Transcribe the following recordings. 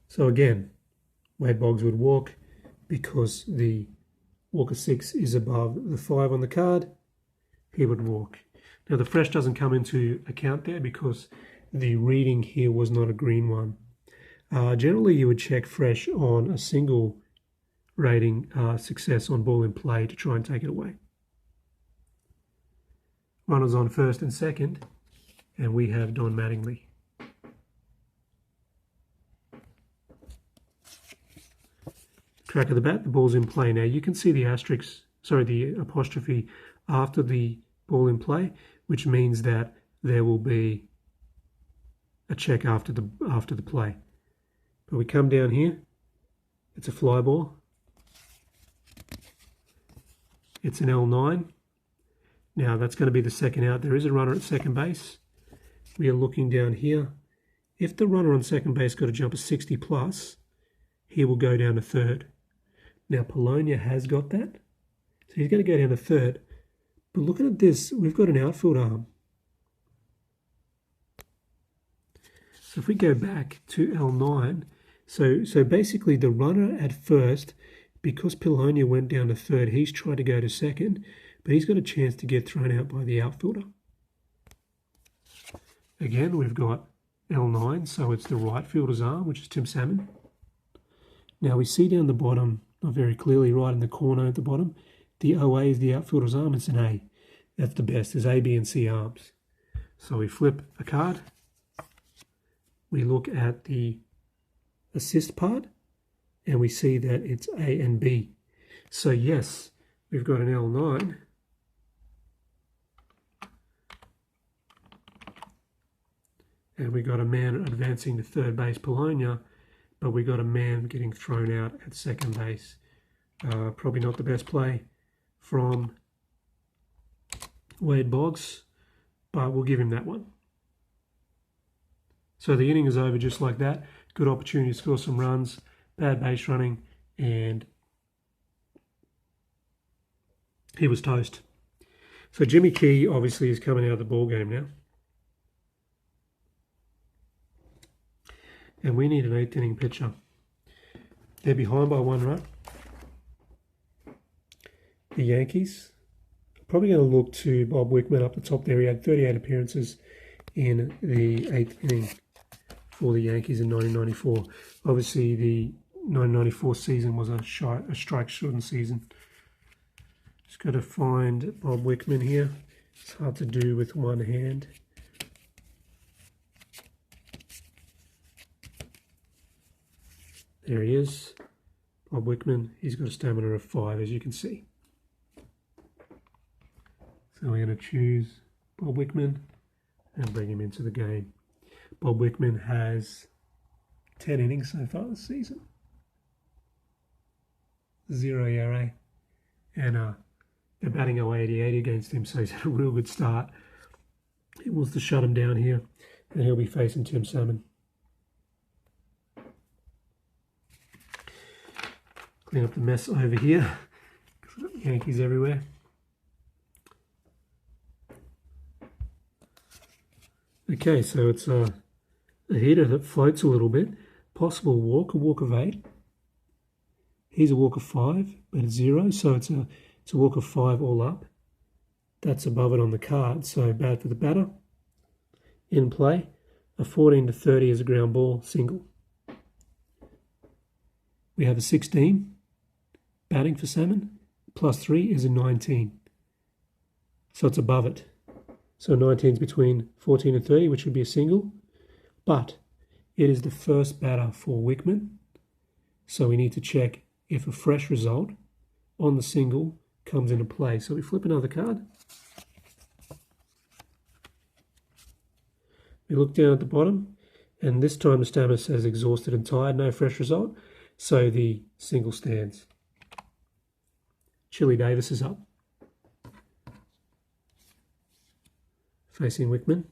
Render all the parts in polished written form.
So again, Wade Boggs would walk because the walker 6 is above the 5 on the card. He would walk. Now the fresh doesn't come into account there because the reading here was not a green one. Generally, you would check fresh on a single rating success on ball in play to try and take it away. Runners on first and second, and we have Don Mattingly. Crack of the bat, the ball's in play. Now you can see the the apostrophe after the ball in play, which means that there will be a check after the play. But we come down here, it's a fly ball. It's an L9. Now that's going to be the second out. There is a runner at second base. We are looking down here. If the runner on second base got a jump of 60 plus, he will go down to third. Now Polonia has got that. So he's going to go down to third. But looking at this, we've got an outfield arm. So if we go back to L9, so basically the runner at first, because Polonia went down to third, he's tried to go to second, but he's got a chance to get thrown out by the outfielder. Again, we've got L9, so it's the right fielder's arm, which is Tim Salmon. Now we see down the bottom, not very clearly, right in the corner at the bottom, the OA is the outfielder's arm, it's an A. That's the best, there's A, B, and C arms. So we flip a card. We look at the assist part, and we see that it's A and B. So yes, we've got an L9. And we got a man advancing to third base, Polonia, but we got a man getting thrown out at second base. Probably not the best play from Wade Boggs, but we'll give him that one. So the inning is over just like that. Good opportunity to score some runs, bad base running, and he was toast. So Jimmy Key obviously is coming out of the ball game now. And we need an 8th inning pitcher. They're behind by 1 run. The Yankees. Probably going to look to Bob Wickman up the top there. He had 38 appearances in the 8th inning for the Yankees in 1994. Obviously, the 1994 season was a strike-shortened season. Just got to find Bob Wickman here. It's hard to do with one hand. There he is, Bob Wickman. He's got a stamina of 5, as you can see. So we're going to choose Bob Wickman and bring him into the game. Bob Wickman has 10 innings so far this season. 0 ERA. And they're batting 0.88 against him, so he's had a real good start. He wants to shut him down here, and he'll be facing Tim Salmon. Clean up the mess over here. Yankees everywhere. Okay, so it's a hitter that floats a little bit. Possible walk, a walk of 8. Here's a walk of 5, but it's 0, so it's a walk of 5 all up. That's above it on the card, so bad for the batter. In play, a 14 to 30 is a ground ball, single. We have a 16, batting for Salmon, plus 3 is a 19. So it's above it. So 19 is between 14 and 30, which would be a single. But it is the first batter for Wickman. So we need to check if a fresh result on the single comes into play. So we flip another card. We look down at the bottom, and this time the stamina says exhausted and tired, no fresh result. So the single stands. Chili Davis is up. Facing Wickman.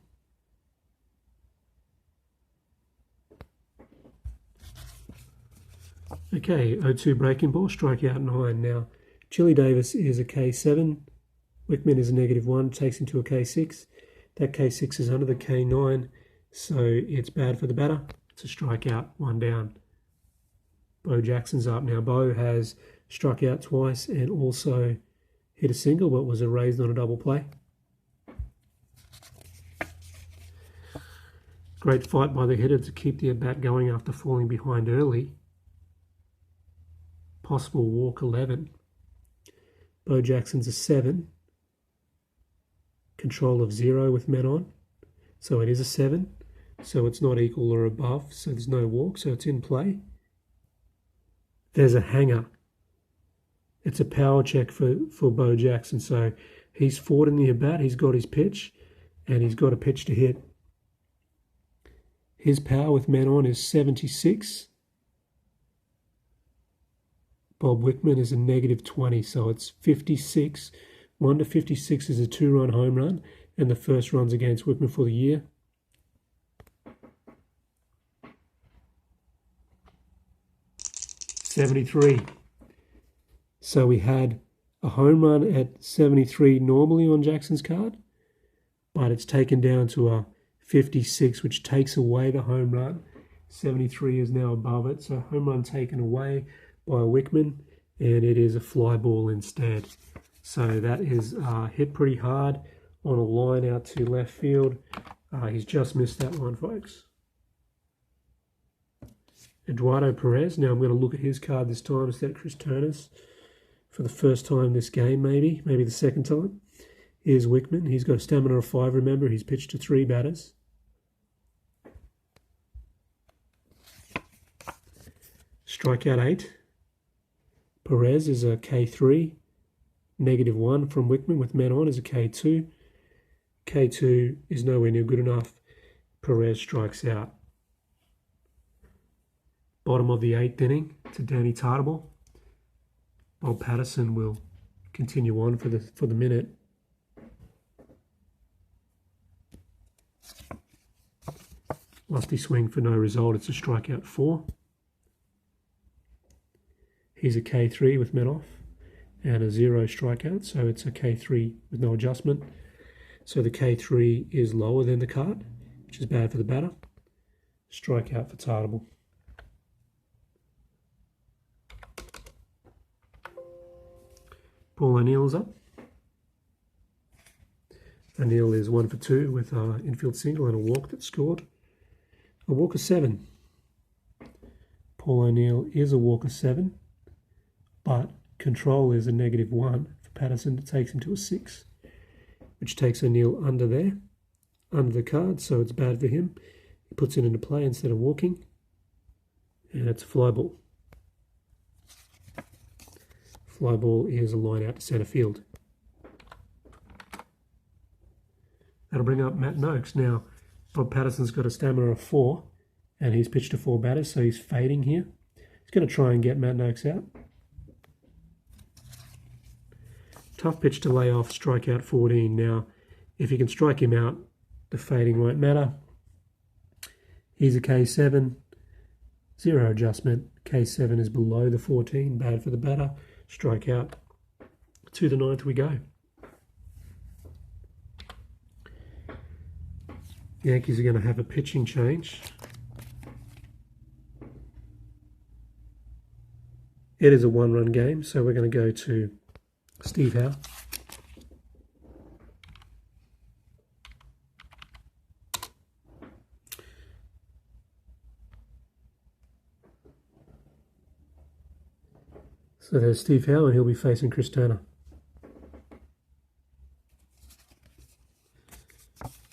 Okay, 0-2 breaking ball, strikeout 9. Now, Chili Davis is a K7. Wickman is a -1, takes him to a K6. That K6 is under the K9, so it's bad for the batter. It's a strikeout, 1 down. Bo Jackson's up. Now, Bo has struck out twice and also hit a single, but was erased on a double play. Great fight by the hitter to keep the at-bat going after falling behind early. Possible walk 11. Bo Jackson's a 7. Control of 0 with men on. So it is a 7. So it's not equal or above. So there's no walk. So it's in play. There's a hanger. It's a power check for Bo Jackson. So he's forward in the at-bat. He's got his pitch. And he's got a pitch to hit. His power with men on is 76. Bob Wickman is a negative 20, so it's 56. 1 to 56 is a 2-run home run, and the first runs against Wickman for the year. '73. So we had a home run at 73 normally on Jackson's card, but it's taken down to a 56, which takes away the home run. 73 is now above it, so home run taken away by Wickman, and it is a fly ball instead. So that is hit pretty hard on a line out to left field. He's just missed that one, folks. Eduardo Perez. Now I'm going to look at his card this time instead of Chris Turner's for the first time this game, maybe the second time. Here's Wickman. He's got a stamina of 5, remember. He's pitched to 3 batters. Strikeout 8. Perez is a K3. -1 from Wickman with men on is a K2. K2 is nowhere near good enough. Perez strikes out. Bottom of the 8th inning to Danny Tartable. Bob Patterson will continue on for the minute. Lusty swing for no result. It's a strikeout 4. He's a K3 with men off and a 0 strikeout, so it's a K3 with no adjustment. So the K3 is lower than the card, which is bad for the batter. Strikeout for Tartable. Paul O'Neill's up. O'Neill is 1 for 2 with an infield single and a walk that scored. A walk of 7. Paul O'Neill is a walk of 7, but control is a -1 for Patterson. It takes him to a 6, which takes O'Neill under there, under the card, so it's bad for him. He puts it into play instead of walking, and it's a fly ball. Fly ball is a line out to centre field. That'll bring up Matt Noakes. Now, Bob Patterson's got a stamina of 4, and he's pitched to 4 batters, so he's fading here. He's going to try and get Matt Noakes out. Tough pitch to lay off, strikeout 14. Now, if you can strike him out, the fading won't matter. He's a K7, 0 adjustment. K7 is below the 14, bad for the batter. Strikeout. To the 9th we go. The Yankees are going to have a pitching change. It is a 1-run game, so we're going to go to Steve Howe. So there's Steve Howe, and he'll be facing Chris Turner.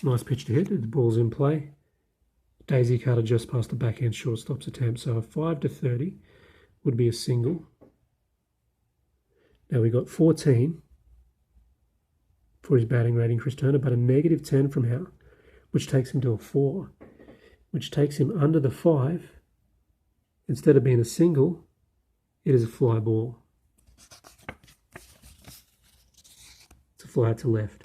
Nice pitch to hit. The ball's in play. Daisy cutter just past the backhand shortstop's attempt. So a 5 to 30 would be a single. Now we got 14 for his batting rating, Chris Turner, but a -10 from Howe, which takes him to a 4, which takes him under the 5. Instead of being a single, it is a fly ball. It's a fly to left.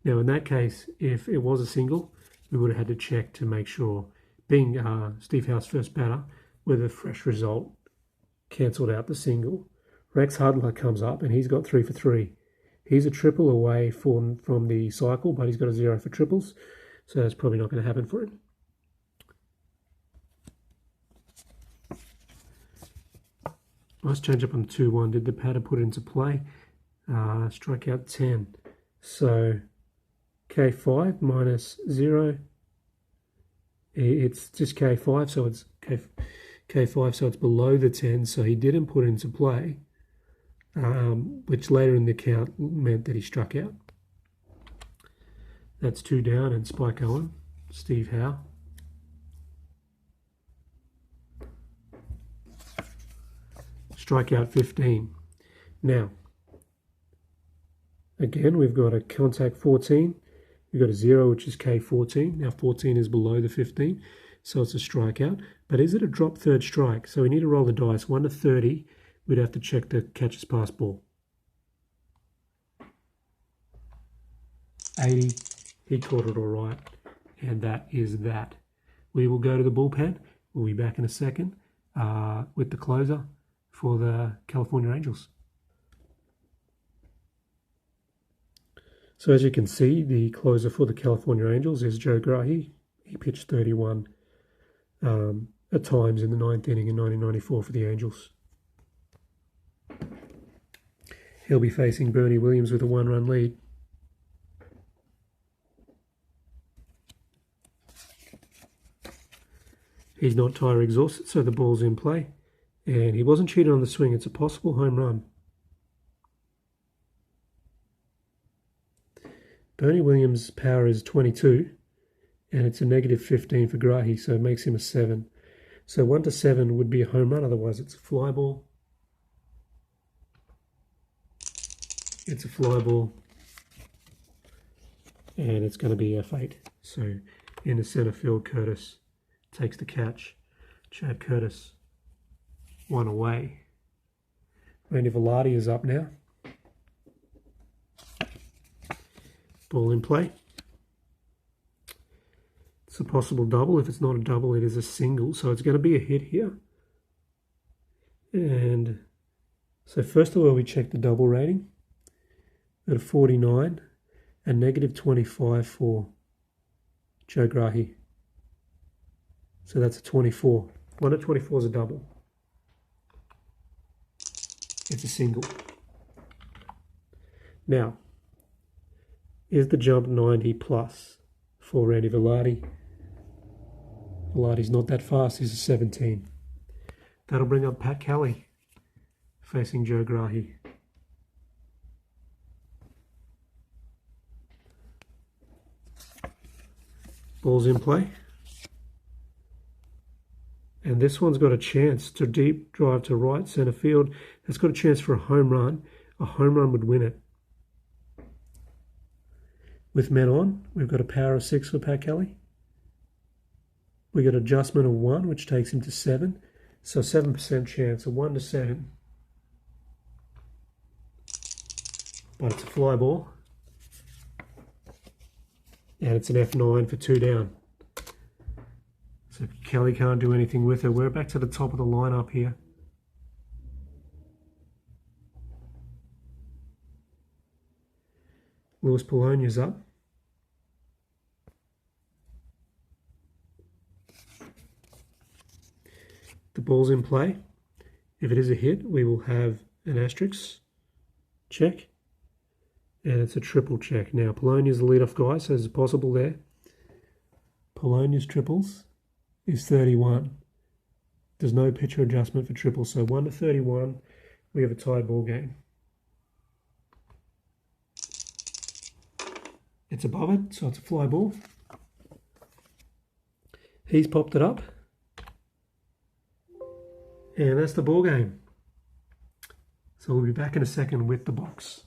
Now, in that case, if it was a single, we would have had to check to make sure, being Steve Howe's first batter, whether a fresh result cancelled out the single. Rex Hudler comes up, and he's got 3 for 3. He's a triple away from the cycle, but he's got a 0 for triples, so that's probably not going to happen for him. Nice change up on the 2-1. Did the batter put it into play? Strike out 10. So K5 minus 0. It's just K5, so it's K5, so it's below the 10. So he didn't put it into play, which later in the count meant that he struck out. That's 2 down, and Spike Owen, Steve Howe. Strikeout 15. Now, again, we've got a contact 14. We've got a 0, which is K14. Now 14 is below the 15, so it's a strikeout. But is it a drop third strike? So we need to roll the dice. 1 to 30, we'd have to check the catcher's pass ball. 80, he caught it all right. And that is that. We will go to the bullpen. We'll be back in a second with the closer for the California Angels. So as you can see, the closer for the California Angels is Joe Grahe. He pitched 31 at times in the 9th inning in 1994 for the Angels. He'll be facing Bernie Williams with a 1-run lead. He's not tire exhausted, so the ball's in play. And he wasn't cheated on the swing. It's a possible home run. Bernie Williams' power is 22, and it's a negative 15 for Grahe, so it makes him a 7. So 1 to 7 would be a home run, otherwise it's a fly ball. It's a fly ball, and it's going to be F8. So in the center field, Curtis takes the catch. Chad Curtis, 1 away. Randy Velarde is up now. Ball in play. It's a possible double. If it's not a double, it is a single. So it's going to be a hit here. And so first of all, we check the double rating at a 49 and negative 25 for Joe Grahe. So that's a 24. 1 to 24 is a double. It's a single. Now, is the jump 90 plus for Randy Velarde? Velarde's not that fast. He's a 17. That'll bring up Pat Kelly facing Joe Grahe. Ball's in play. And this one's got a chance to deep drive to right center field. It's got a chance for a home run. A home run would win it. With men on, we've got a power of 6 for Pat Kelly. We've got adjustment of 1, which takes him to 7. So 7% chance, a 1 to 7. But it's a fly ball. And it's an F9 for 2 down. So Kelly can't do anything with it. We're back to the top of the lineup here. Luis Polonia's up. The ball's in play. If it is a hit, we will have an asterisk check. And it's a triple check. Now, Polonia's the leadoff guy, so it's possible there. Polonia's triples is 31. There's no pitcher adjustment for triples, so 1 to 31, we have a tied ball game. It's above it, so it's a fly ball. He's popped it up. And that's the ball game. So we'll be back in a second with the box.